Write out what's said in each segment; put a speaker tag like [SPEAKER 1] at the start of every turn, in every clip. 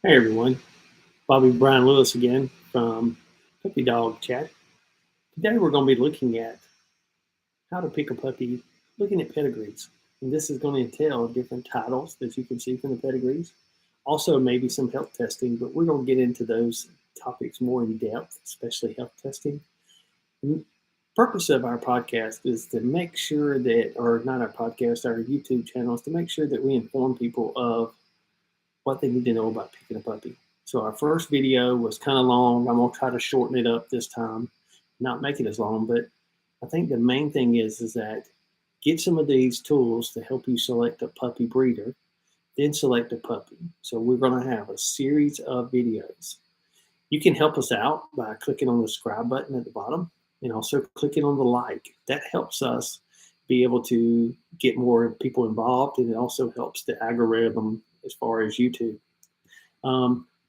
[SPEAKER 1] Hey everyone, Bobby Brian Lewis again from Puppy Dog Chat. Today we're going to be looking at how to pick a puppy, looking at pedigrees. And this is going to entail different titles that you can see from the pedigrees. Also, maybe some health testing, but we're going to get into those topics more in depth, especially health testing. The purpose of our podcast is to make sure that, or not our podcast, our YouTube channel, is to make sure that we inform people of what they need to know about picking a puppy. So our first video was kind of long. I'm going to try to shorten it up this time, not make it as long, but I think the main thing is that get some of these tools to help you select a puppy breeder, then select a puppy. So we're going to have a series of videos. You can help us out by clicking on the subscribe button at the bottom and also clicking on the like. That helps us be able to get more people involved, and it also helps the algorithm as far as YouTube.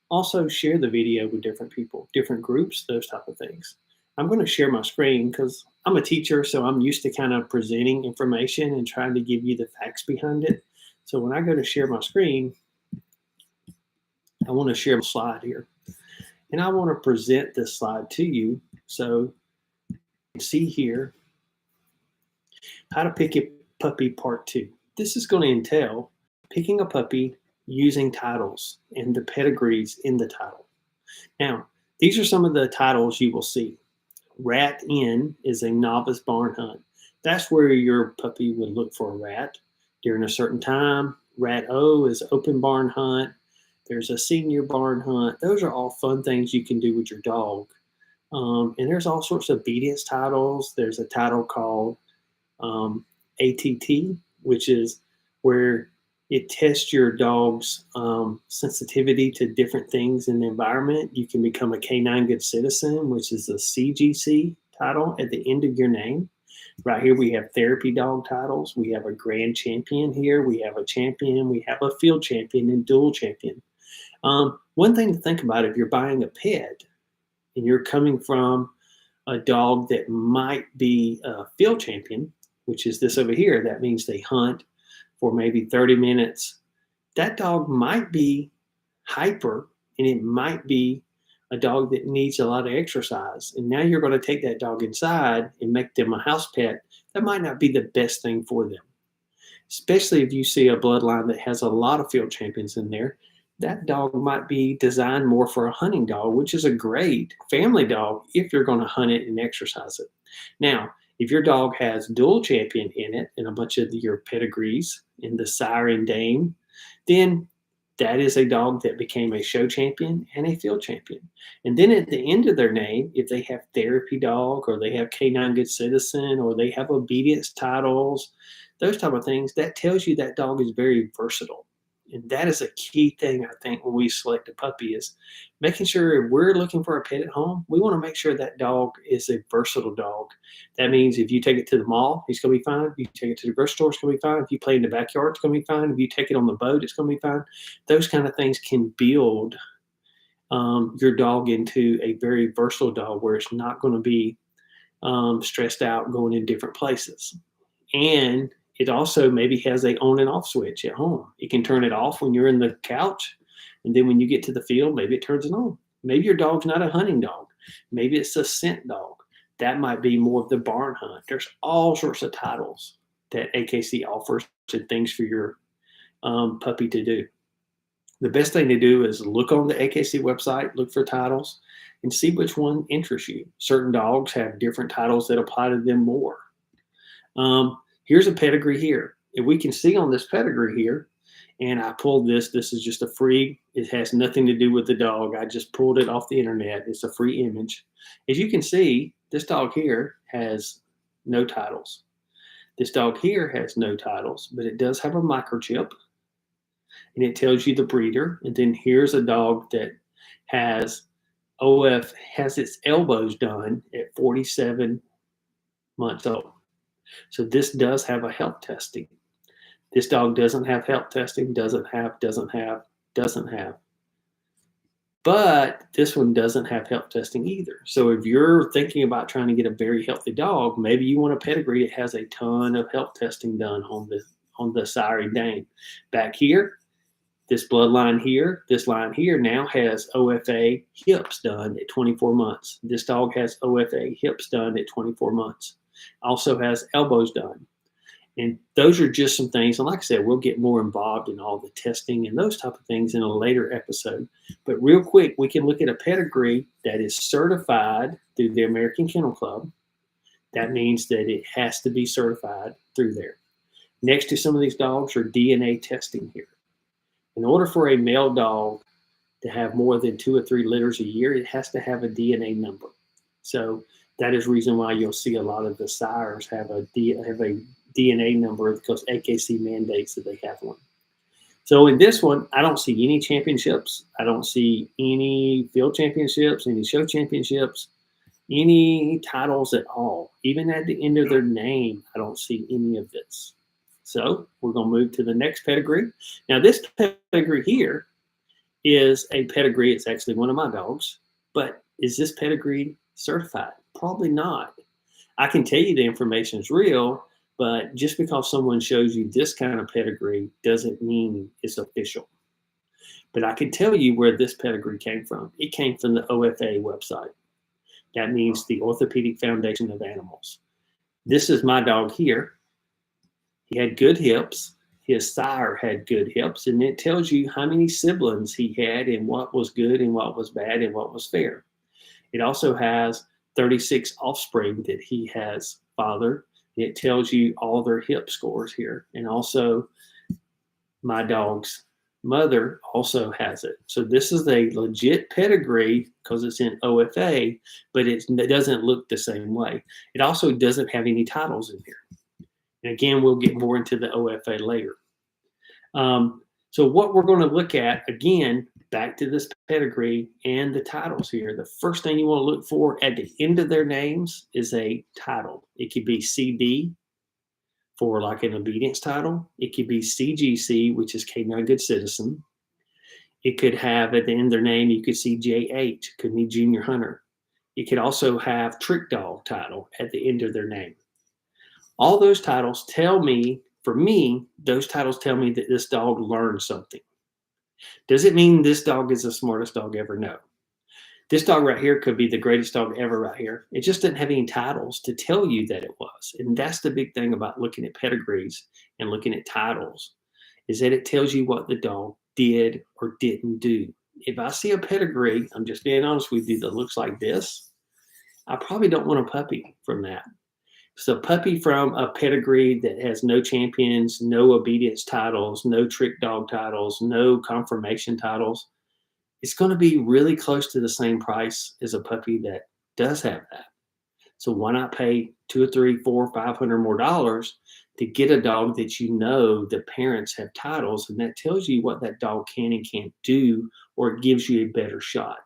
[SPEAKER 1] Also share the video with different people, different groups, those type of things. I'm going to share my screen because I'm a teacher, so I'm used to kind of presenting information and trying to give you the facts behind it. So when I go to share my screen, I want to share a slide here. And I want to present this slide to you. So you can see here how to pick a puppy part 2. This is going to entail picking a puppy using titles and the pedigrees in the title. Now, these are some of the titles you will see. Rat N is a novice barn hunt. That's where your puppy would look for a rat during a certain time. Rat O is open barn hunt. There's a senior barn hunt. Those are all fun things you can do with your dog. And there's all sorts of obedience titles. There's a title called ATT, which is where it tests your dog's sensitivity to different things in the environment. You can become a Canine Good Citizen, which is a CGC title at the end of your name. Right here, we have therapy dog titles. We have a grand champion here. We have a champion. We have a field champion and dual champion. One thing to think about if you're buying a pet and you're coming from a dog that might be a field champion, which is this over here, that means they hunt for maybe 30 minutes. That dog might be hyper, and it might be a dog that needs a lot of exercise. And now you're going to take that dog inside and make them a house pet. That might not be the best thing for them, especially if you see a bloodline that has a lot of field champions in there. That dog might be designed more for a hunting dog, which is a great family dog if you're going to hunt it and exercise it. Now, if your dog has dual champion in it and a bunch of your pedigrees in the sire and dame, then that is a dog that became a show champion and a field champion. And then at the end of their name, if they have therapy dog or they have Canine Good Citizen or they have obedience titles, those type of things, that tells you that dog is very versatile. And that is a key thing, I think, when we select a puppy is making sure if we're looking for a pet at home, we want to make sure that dog is a versatile dog. That means if you take it to the mall, he's going to be fine. If you take it to the grocery store, it's going to be fine. If you play in the backyard, it's going to be fine. If you take it on the boat, it's going to be fine. Those kind of things can build your dog into a very versatile dog where it's not going to be stressed out going in different places. And it also maybe has a on and off switch at home. You can turn it off when you're in the couch, and then when you get to the field, maybe it turns it on. Maybe your dog's not a hunting dog. Maybe it's a scent dog. That might be more of the barn hunt. There's all sorts of titles that AKC offers and things for your puppy to do. The best thing to do is look on the AKC website, look for titles, and see which one interests you. Certain dogs have different titles that apply to them more. Here's a pedigree here. If we can see on this pedigree here, and I pulled this is just a free, it has nothing to do with the dog. I just pulled it off the internet. It's a free image. As you can see, this dog here has no titles. This dog here has no titles, but it does have a microchip, and it tells you the breeder. And then here's a dog that has OF, has its elbows done at 47 months old. So this does have a health testing. This dog doesn't have health testing, doesn't have. But this one doesn't have health testing either. So if you're thinking about trying to get a very healthy dog, maybe you want a pedigree that has a ton of health testing done on the sire and dame. Back here, This bloodline here, this line here now has OFA hips done at 24 months. This dog has OFA hips done at 24 months. Also has elbows done. And those are just some things. And like I said, we'll get more involved in all the testing and those type of things in a later episode. But real quick, we can look at a pedigree that is certified through the American Kennel Club. That means that it has to be certified through there. Next to some of these dogs are DNA testing here. In order for a male dog to have more than 2 or 3 litters a year, it has to have a DNA number. So that is the reason why you'll see a lot of the sires have a DNA number, because AKC mandates that they have one. So in this one, I don't see any championships. I don't see any field championships, any show championships, any titles at all. Even at the end of their name, I don't see any of this. So we're going to move to the next pedigree. Now this pedigree here is a pedigree. It's actually one of my dogs, but is this pedigree certified? Probably not. I can tell you the information is real, but just because someone shows you this kind of pedigree doesn't mean it's official. But I can tell you where this pedigree came from. It came from the OFA website. That means the Orthopedic Foundation of Animals. This is my dog here. He had good hips. His sire had good hips, and it tells you how many siblings he had and what was good and what was bad and what was fair. It also has 36 offspring that he has fathered. It tells you all their hip scores here. And also my dog's mother also has it. So this is a legit pedigree because it's in OFA, but it doesn't look the same way. It also doesn't have any titles in here. And again, we'll get more into the OFA later. So what we're going to look at, again, back to this pedigree and the titles here, the first thing you want to look for at the end of their names is a title. It could be CB for like an obedience title. It could be CGC, which is Canine Good Citizen. It could have at the end of their name, you could see JH, could be Junior Hunter. It could also have Trick Dog title at the end of their name. All those titles tell me, for me, those titles tell me that this dog learned something. Does it mean this dog is the smartest dog ever? No. This dog right here could be the greatest dog ever right here. It just didn't have any titles to tell you that it was. And that's the big thing about looking at pedigrees and looking at titles, is that it tells you what the dog did or didn't do. If I see a pedigree, I'm just being honest with you, that looks like this, I probably don't want a puppy from that. So a puppy from a pedigree that has no champions, no obedience titles, no trick dog titles, no confirmation titles, it's going to be really close to the same price as a puppy that does have that. So why not pay $200 or $300, $400, $500 more dollars to get a dog that you know the parents have titles, and that tells you what that dog can and can't do, or it gives you a better shot.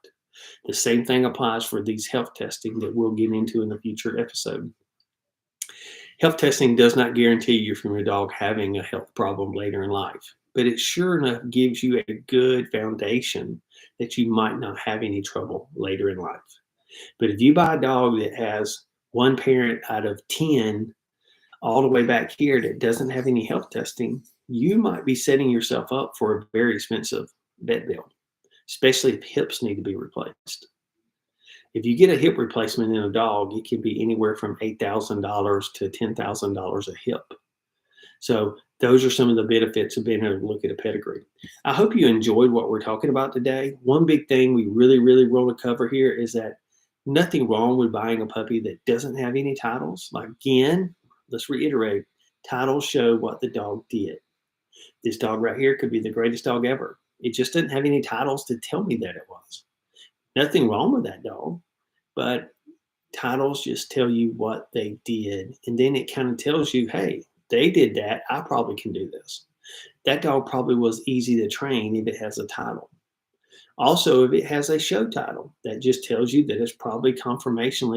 [SPEAKER 1] The same thing applies for these health testing that we'll get into in a future episode. Health testing does not guarantee you from your dog having a health problem later in life, but it sure enough gives you a good foundation that you might not have any trouble later in life. But if you buy a dog that has one parent out of 10 all the way back here that doesn't have any health testing, you might be setting yourself up for a very expensive vet bill, especially if hips need to be replaced. If you get a hip replacement in a dog, it can be anywhere from $8,000 to $10,000 a hip. So those are some of the benefits of being able to look at a pedigree. I hope you enjoyed what we're talking about today. One big thing we really want to cover here is that nothing wrong with buying a puppy that doesn't have any titles. Like, again, let's reiterate, titles show what the dog did. This dog right here could be the greatest dog ever. It just didn't have any titles to tell me that it was. Nothing wrong with that dog, but titles just tell you what they did. And then it kind of tells you, hey, they did that. I probably can do this. That dog probably was easy to train if it has a title. Also, if it has a show title, that just tells you that it's probably conformationally